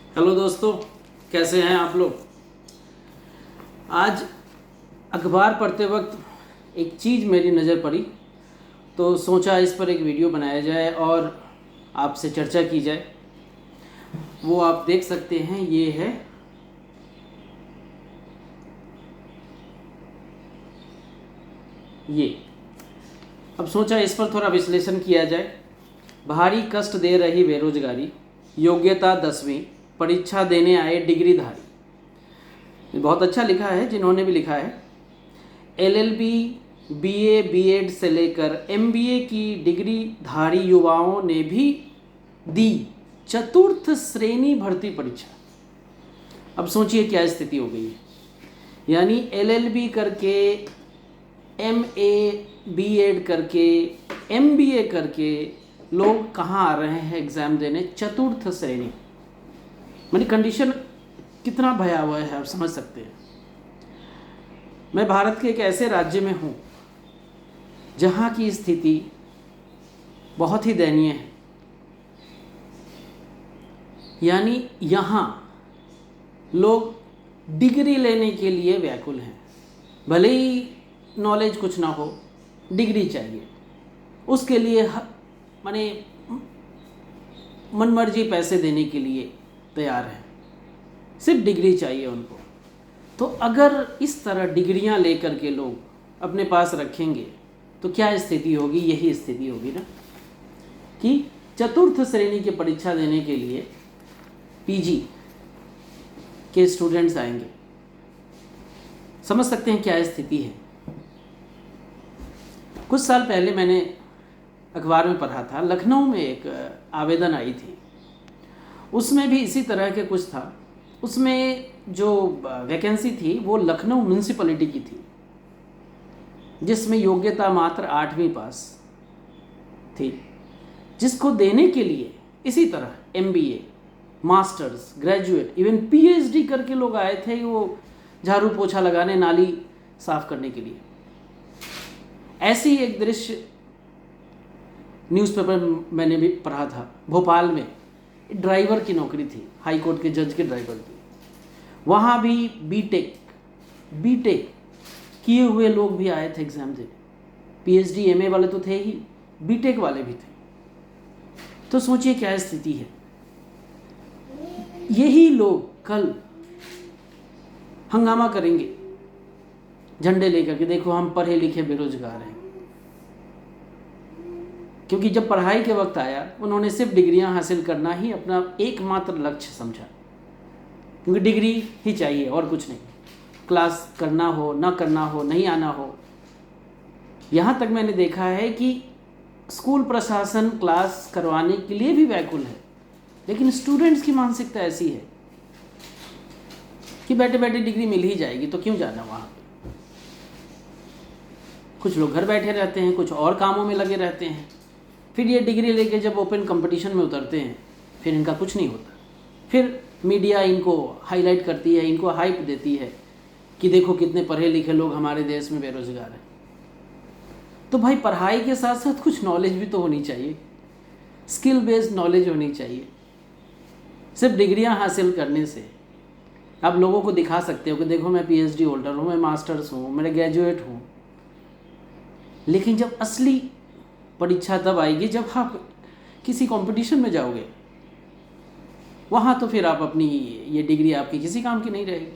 Hello दोस्तों, कैसे हैं आप लोग। आज अखबार पढ़ते वक्त एक चीज़ मेरी नज़र पड़ी तो सोचा इस पर एक वीडियो बनाया जाए और आपसे चर्चा की जाए। वो आप देख सकते हैं, ये है ये। अब सोचा इस पर थोड़ा विश्लेषण किया जाए। भारी कष्ट दे रही बेरोजगारी, योग्यता 10वीं, परीक्षा देने आए डिग्रीधारी। बहुत अच्छा लिखा है, जिन्होंने भी लिखा है। एलएलबी, बीए, बीएड से लेकर एमबीए की डिग्रीधारी युवाओं ने भी दी चतुर्थ श्रेणी भर्ती परीक्षा। अब सोचिए क्या स्थिति हो गई है। यानी एलएलबी करके, एमए, बीएड करके, एमबीए करके लोग कहाँ आ रहे हैं एग्ज़ाम देने? चतुर्थ श्रेणी। मानी कंडीशन कितना भयावह है, आप समझ सकते हैं। मैं भारत के एक ऐसे राज्य में हूँ जहाँ की स्थिति बहुत ही दयनीय है। यानी यहाँ लोग डिग्री लेने के लिए व्याकुल हैं। भले ही नॉलेज कुछ ना हो, डिग्री चाहिए। उसके लिए माने मनमर्जी पैसे देने के लिए तैयार हैं, सिर्फ डिग्री चाहिए उनको। तो अगर इस तरह डिग्रियां लेकर के लोग अपने पास रखेंगे तो क्या स्थिति होगी? यही स्थिति होगी ना कि चतुर्थ श्रेणी की परीक्षा देने के लिए पीजी के स्टूडेंट्स आएंगे। समझ सकते हैं क्या स्थिति है। कुछ साल पहले मैंने अखबार में पढ़ा था, लखनऊ में एक आवेदन आई थी। उसमें भी इसी तरह के कुछ था। उसमें जो वैकेंसी थी वो लखनऊ म्यूनसिपैलिटी की थी, जिसमें योग्यता मात्र 8वीं पास थी, जिसको देने के लिए इसी तरह MBA, masters, graduate, even PhD करके लोग आए थे, वो झाड़ू पोछा लगाने, नाली साफ करने के लिए। ऐसी एक दृश्य न्यूज़पेपर मैंने भी पढ़ा था। भोपाल में ड्राइवर की नौकरी थी, हाई कोर्ट के जज के ड्राइवर की। वहाँ भी बीटेक किए हुए लोग भी आए थे एग्ज़ाम देने। पीएचडी, एमए वाले तो थे ही, बीटेक वाले भी थे। तो सोचिए क्या स्थिति है। यही लोग कल हंगामा करेंगे झंडे लेकर के, देखो हम पढ़े लिखे बेरोजगार हैं। क्योंकि जब पढ़ाई के वक्त आया, उन्होंने सिर्फ डिग्रियां हासिल करना ही अपना एकमात्र लक्ष्य समझा, क्योंकि डिग्री ही चाहिए और कुछ नहीं। क्लास करना हो, ना करना हो, नहीं आना हो। यहाँ तक मैंने देखा है कि स्कूल प्रशासन क्लास करवाने के लिए भी व्याकुल है, लेकिन स्टूडेंट्स की मानसिकता ऐसी है कि बैठे बैठे डिग्री मिल ही जाएगी तो क्यों जाना वहाँ पे। कुछ लोग घर बैठे रहते हैं, कुछ और कामों में लगे रहते हैं। फिर ये डिग्री लेके जब ओपन कंपटीशन में उतरते हैं, फिर इनका कुछ नहीं होता। फिर मीडिया इनको हाईलाइट करती है, इनको हाइप देती है कि देखो कितने पढ़े लिखे लोग हमारे देश में बेरोजगार हैं। तो भाई, पढ़ाई के साथ साथ कुछ नॉलेज भी तो होनी चाहिए, स्किल बेस्ड नॉलेज होनी चाहिए। सिर्फ डिग्रियां हासिल करने से आप लोगों को दिखा सकते हो कि देखो मैं पीएचडी होल्डर हूँ, मैं मास्टर्स हूँ, मैं ग्रेजुएट हूँ। लेकिन जब असली परीक्षा तब आएगी जब आप किसी कंपटीशन में जाओगे। वहाँ तो फिर आप अपनी ये डिग्री आपकी किसी काम की नहीं रहेगी,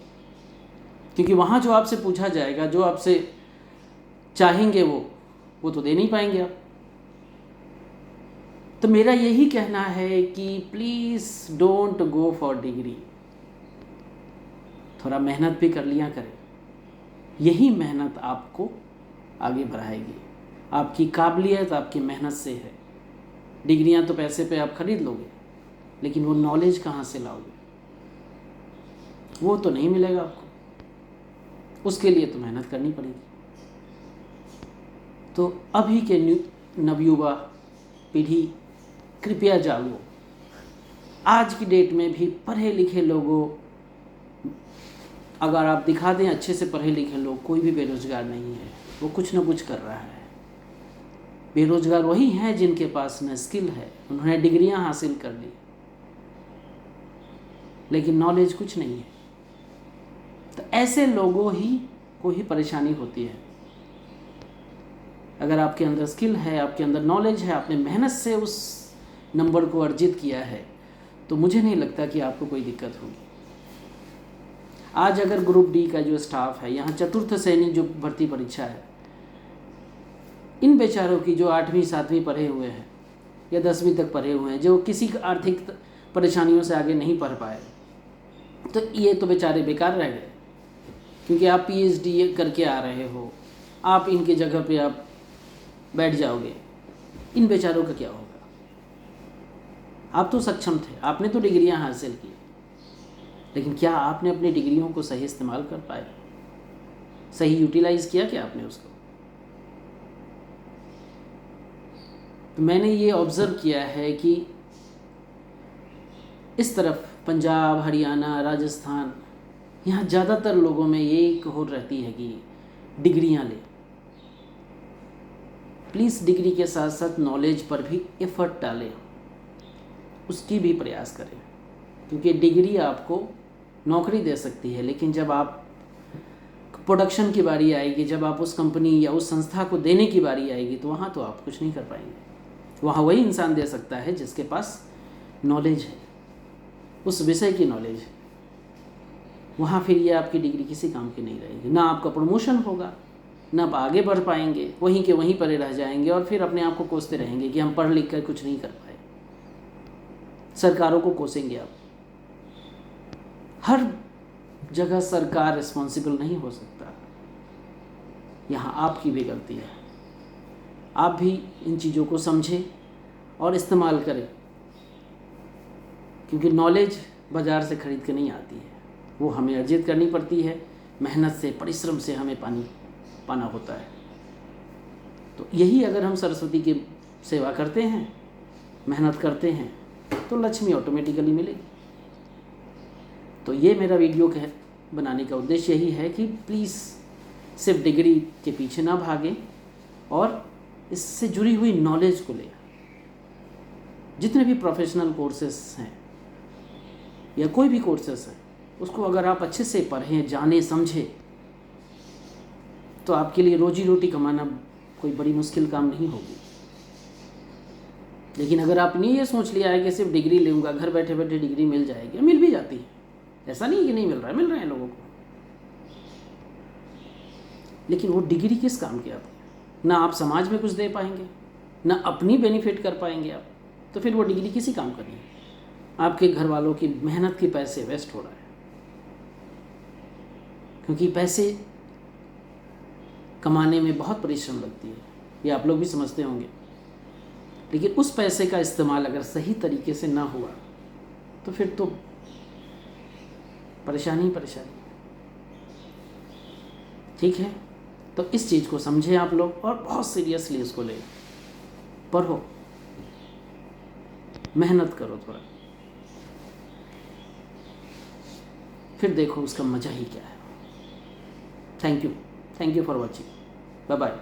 क्योंकि वहाँ जो आपसे पूछा जाएगा, जो आपसे चाहेंगे वो तो दे नहीं पाएंगे आप। तो मेरा यही कहना है कि please don't go for degree. थोड़ा मेहनत भी कर लिया करें। यही मेहनत आपको आगे बढ़ाएगी। आपकी काबिलियत आपकी मेहनत से है। डिग्रियां तो पैसे पे आप खरीद लोगे, लेकिन वो नॉलेज कहाँ से लाओगे? वो तो नहीं मिलेगा आपको। उसके लिए तो मेहनत करनी पड़ेगी। तो अभी के नवयुवा पीढ़ी, कृपया जागो। आज की डेट में भी पढ़े लिखे लोगों, अगर आप दिखा दें अच्छे से पढ़े लिखे लोग, कोई भी बेरोजगार नहीं है, वो कुछ ना कुछ कर रहा है। बेरोजगार वही हैं जिनके पास न स्किल है, उन्होंने डिग्रियां हासिल कर ली, लेकिन नॉलेज कुछ नहीं है। तो ऐसे लोगों को ही परेशानी होती है। अगर आपके अंदर स्किल है, आपके अंदर नॉलेज है, आपने मेहनत से उस नंबर को अर्जित किया है, तो मुझे नहीं लगता कि आपको कोई दिक्कत होगी। आज अगर ग्रुप डी का जो स्टाफ है, यहाँ चतुर्थ श्रेणी जो भर्ती परीक्षा है, इन बेचारों की जो 8वीं 7वीं पढ़े हुए हैं या 10वीं तक पढ़े हुए हैं, जो किसी आर्थिक परेशानियों से आगे नहीं पढ़ पाए, तो ये तो बेचारे बेकार रह गए। क्योंकि आप PhD करके आ रहे हो, आप इनके जगह पे आप बैठ जाओगे, इन बेचारों का क्या होगा? आप तो सक्षम थे, आपने तो डिग्रियां हासिल की, लेकिन क्या आपने अपनी डिग्रियों को सही इस्तेमाल कर पाए? सही यूटिलाइज किया क्या आपने उसको? तो मैंने ये ऑब्ज़र्व किया है कि इस तरफ पंजाब, हरियाणा, राजस्थान, यहाँ ज़्यादातर लोगों में ये एक होड़ रहती है कि डिग्रियाँ लें। प्लीज़ डिग्री के साथ साथ नॉलेज पर भी एफर्ट डालें, उसकी भी प्रयास करें। क्योंकि डिग्री आपको नौकरी दे सकती है, लेकिन जब आप प्रोडक्शन की बारी आएगी, जब आप उस कंपनी या उस संस्था को देने की बारी आएगी, तो वहाँ तो आप कुछ नहीं कर पाएंगे। वहाँ वही इंसान दे सकता है जिसके पास नॉलेज है, उस विषय की नॉलेज है। वहाँ फिर ये आपकी डिग्री किसी काम की नहीं रहेगी। ना आपका प्रमोशन होगा, ना आप आगे बढ़ पाएंगे, वहीं के वहीं पड़े रह जाएंगे और फिर अपने आप को कोसते रहेंगे कि हम पढ़ लिख कर कुछ नहीं कर पाए। सरकारों को कोसेंगे आप। हर जगह सरकार रिस्पॉन्सिबल नहीं हो सकता, यहाँ आपकी भी गलती है। आप भी इन चीज़ों को समझें और इस्तेमाल करें, क्योंकि नॉलेज बाज़ार से ख़रीद के नहीं आती है, वो हमें अर्जित करनी पड़ती है, मेहनत से, परिश्रम से हमें पाना होता है। तो यही अगर हम सरस्वती की सेवा करते हैं, मेहनत करते हैं, तो लक्ष्मी ऑटोमेटिकली मिलेगी। तो ये मेरा वीडियो बनाने का उद्देश्य यही है कि प्लीज़ सिर्फ डिग्री के पीछे ना भागें और इससे जुड़ी हुई नॉलेज को लें। जितने भी प्रोफेशनल कोर्सेस हैं या कोई भी कोर्सेस है, उसको अगर आप अच्छे से पढ़ें, जानें, समझें, तो आपके लिए रोजी रोटी कमाना कोई बड़ी मुश्किल काम नहीं होगी। लेकिन अगर आपने ये सोच लिया है कि सिर्फ डिग्री लूँगा, घर बैठे बैठे डिग्री मिल जाएगी, मिल भी जाती है, ऐसा नहीं कि नहीं मिल रहा है, मिल रहे हैं लोगों को, लेकिन वो डिग्री किस काम की आती है? ना आप समाज में कुछ दे पाएंगे, ना अपनी बेनिफिट कर पाएंगे आप, तो फिर वो डिग्री किसी काम का नहीं है। आपके घर वालों की मेहनत के पैसे वेस्ट हो रहा है। क्योंकि पैसे कमाने में बहुत परिश्रम लगती है, ये आप लोग भी समझते होंगे, लेकिन उस पैसे का इस्तेमाल अगर सही तरीके से ना हुआ तो फिर तो परेशानी ही परेशानी। ठीक है, तो इस चीज़ को समझें आप लोग और बहुत सीरियसली इसको लें, पढ़ो, मेहनत करो थोड़ा, फिर देखो उसका मज़ा ही क्या है। Thank you for watching, bye bye.